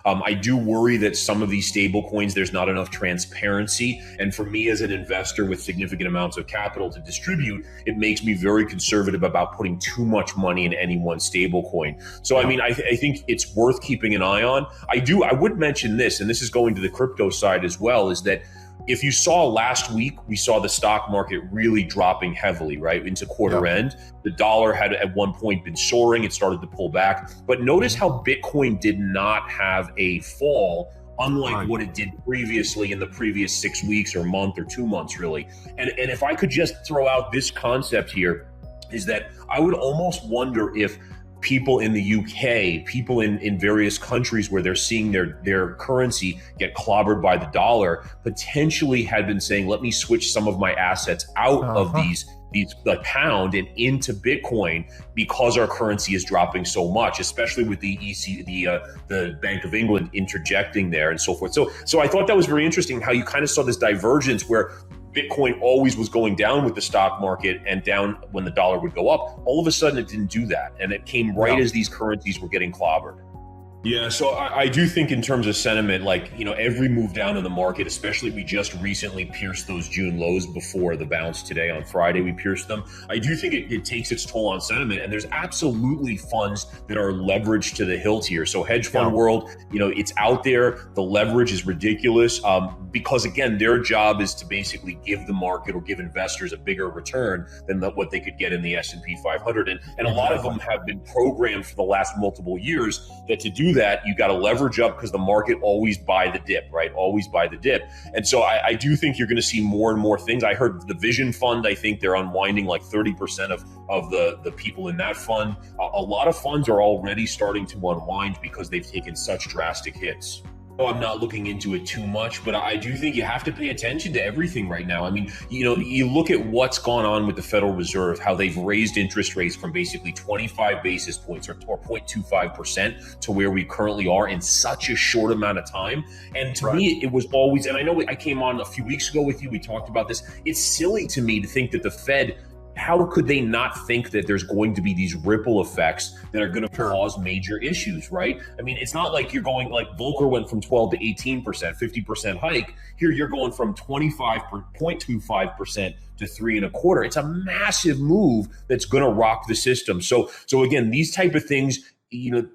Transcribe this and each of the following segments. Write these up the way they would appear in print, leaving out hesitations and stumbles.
I do worry that some of these stable coins, there's not enough transparency. And for me as an investor with significant amounts of capital to distribute, it makes me very conservative about putting too much money in any one stable coin. So, I mean, I think it's worth keeping an eye on. I would mention this, and this is going to the crypto side as well, is that if you saw last week, we saw the stock market really dropping heavily, right, into quarter end. The dollar had at one point been soaring. It started to pull back. But notice how Bitcoin did not have a fall, unlike what it did previously in the previous 6 weeks or month or 2 months, really. And if I could just throw out this concept here, is that I would almost wonder if people in the UK, people in various countries where they're seeing their currency get clobbered by the dollar, potentially had been saying, let me switch some of my assets out of these like pound and into Bitcoin because our currency is dropping so much, especially with the the Bank of England interjecting there and so forth. So I thought that was very interesting how you kind of saw this divergence where Bitcoin always was going down with the stock market and down when the dollar would go up. All of a sudden it didn't do that. And it came right as these currencies were getting clobbered. Yeah, so I do think in terms of sentiment, like, you know, every move down in the market, especially we just recently pierced those June lows before the bounce today on Friday, we pierced them. I do think it takes its toll on sentiment, and there's absolutely funds that are leveraged to the hilt here. So hedge fund world, you know, it's out there. The leverage is ridiculous because, again, their job is to basically give the market or give investors a bigger return than what they could get in the S&P 500. And a lot of them have been programmed for the last multiple years that to do that, you got to leverage up because the market always buy the dip, right? Always buy the dip. And so I do think you're going to see more and more things. I heard the Vision Fund, I think they're unwinding like 30% of the people in that fund. A lot of funds are already starting to unwind because they've taken such drastic hits. I'm not looking into it too much, but I do think you have to pay attention to everything right now. I mean, you know, you look at what's gone on with the Federal Reserve, how they've raised interest rates from basically 25 basis points or 0.25% to where we currently are in such a short amount of time. And to me, it was always, and I know I came on a few weeks ago with you, we talked about this. It's silly to me to think that the Fed, how could they not think that there's going to be these ripple effects that are going to cause major issues, right? I mean, it's not like you're going like Volcker went from 12 to 18%, 50% hike. Here you're going from 0.25% to 3.25%. It's a massive move that's going to rock the system. So again, these type of things, you know,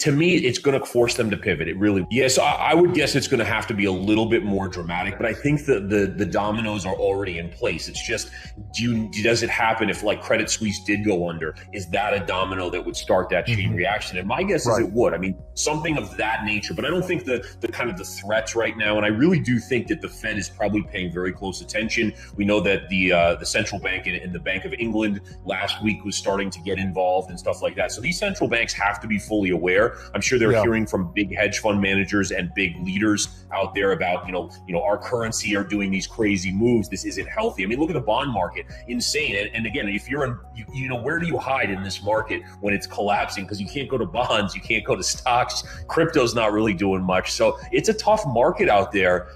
to me, it's going to force them to pivot. It really, yes, I would guess it's going to have to be a little bit more dramatic, but I think that the dominoes are already in place. It's just, does it happen if like Credit Suisse did go under? Is that a domino that would start that chain reaction? And my guess is it would. I mean, something of that nature, but I don't think the kind of the threats right now. And I really do think that the Fed is probably paying very close attention. We know that the central bank and the Bank of England last week was starting to get involved and stuff like that. So these central banks have to be fully aware. I'm sure they're hearing from big hedge fund managers and big leaders out there about, you know, our currency are doing these crazy moves. This isn't healthy. I mean, look at the bond market, insane. And again, if you're in, you know, where do you hide in this market when it's collapsing? Because you can't go to bonds, you can't go to stocks. Crypto's not really doing much. So it's a tough market out there.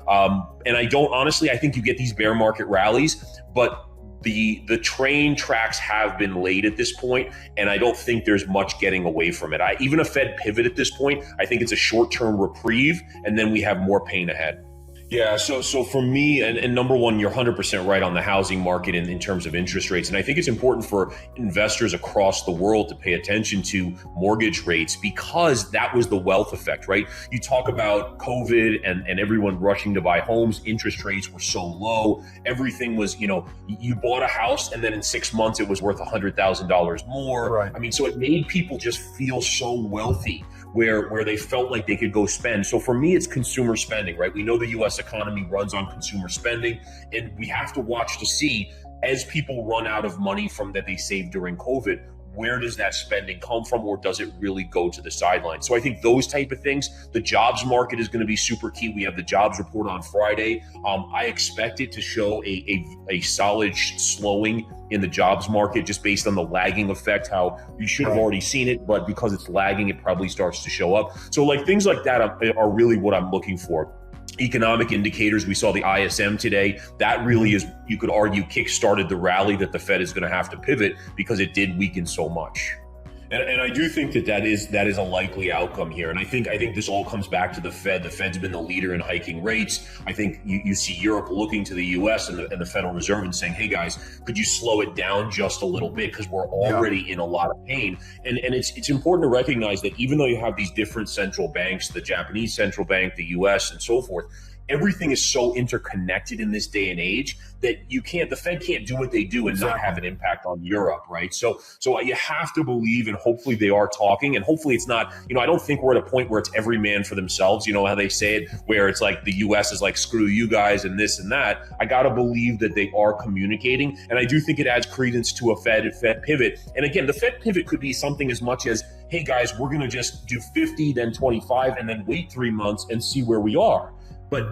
And I think you get these bear market rallies, but the train tracks have been laid at this point, and I don't think there's much getting away from it. Even a Fed pivot at this point, I think it's a short-term reprieve, and then we have more pain ahead. Yeah, so for me, and number one, you're 100% right on the housing market in terms of interest rates. And I think it's important for investors across the world to pay attention to mortgage rates because that was the wealth effect, right? You talk about COVID and everyone rushing to buy homes, interest rates were so low. Everything was, you know, you bought a house and then in 6 months it was worth $100,000 more. Right. I mean, so it made people just feel so wealthy where they felt like they could go spend. So for me, it's consumer spending, right? We know the US economy runs on consumer spending, and we have to watch to see as people run out of money from that they saved during COVID, where does that spending come from, or does it really go to the sidelines? So I think those type of things, the jobs market is going to be super key. We have the jobs report on Friday. I expect it to show a solid slowing in the jobs market just based on the lagging effect, how you should have already seen it, but because it's lagging, it probably starts to show up. So like things like that are really what I'm looking for. Economic indicators, we saw the ISM today. That really is, you could argue, kick-started the rally that the Fed is going to have to pivot because it did weaken so much. And I do think that is a likely outcome here. And I think this all comes back to the Fed. The Fed's been the leader in hiking rates. I think you see Europe looking to the US and the Federal Reserve and saying, hey guys, could you slow it down just a little bit? Because we're already in a lot of pain. And it's important to recognize that even though you have these different central banks, the Japanese central bank, the US, and so forth, everything is so interconnected in this day and age that the Fed can't do what they do and not have an impact on Europe, right? So you have to believe, and hopefully they are talking, and hopefully it's not, I don't think we're at a point where it's every man for themselves, how they say it, where it's like the US is like, screw you guys and this and that. I got to believe that they are communicating, and I do think it adds credence to a Fed pivot. And again, the Fed pivot could be something as much as, hey guys, we're going to just do 50, then 25, and then wait 3 months and see where we are. But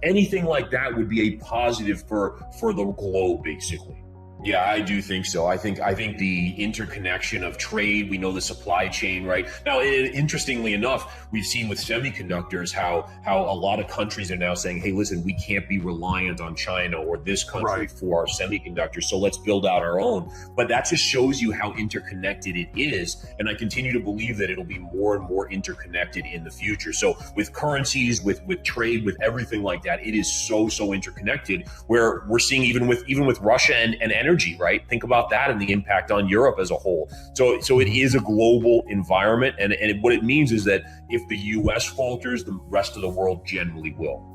anything like that would be a positive for the globe, basically. Yeah, I do think so. I think the interconnection of trade, we know the supply chain, right? Now, interestingly enough, we've seen with semiconductors how a lot of countries are now saying, hey, listen, we can't be reliant on China or this country for our semiconductors, so let's build out our own. But that just shows you how interconnected it is. And I continue to believe that it'll be more and more interconnected in the future. So with currencies, with trade, with everything like that, it is so interconnected, where we're seeing even with Russia and energy, right? Think about that and the impact on Europe as a whole. So it is a global environment, and what it means is that if the US falters, the rest of the world generally will.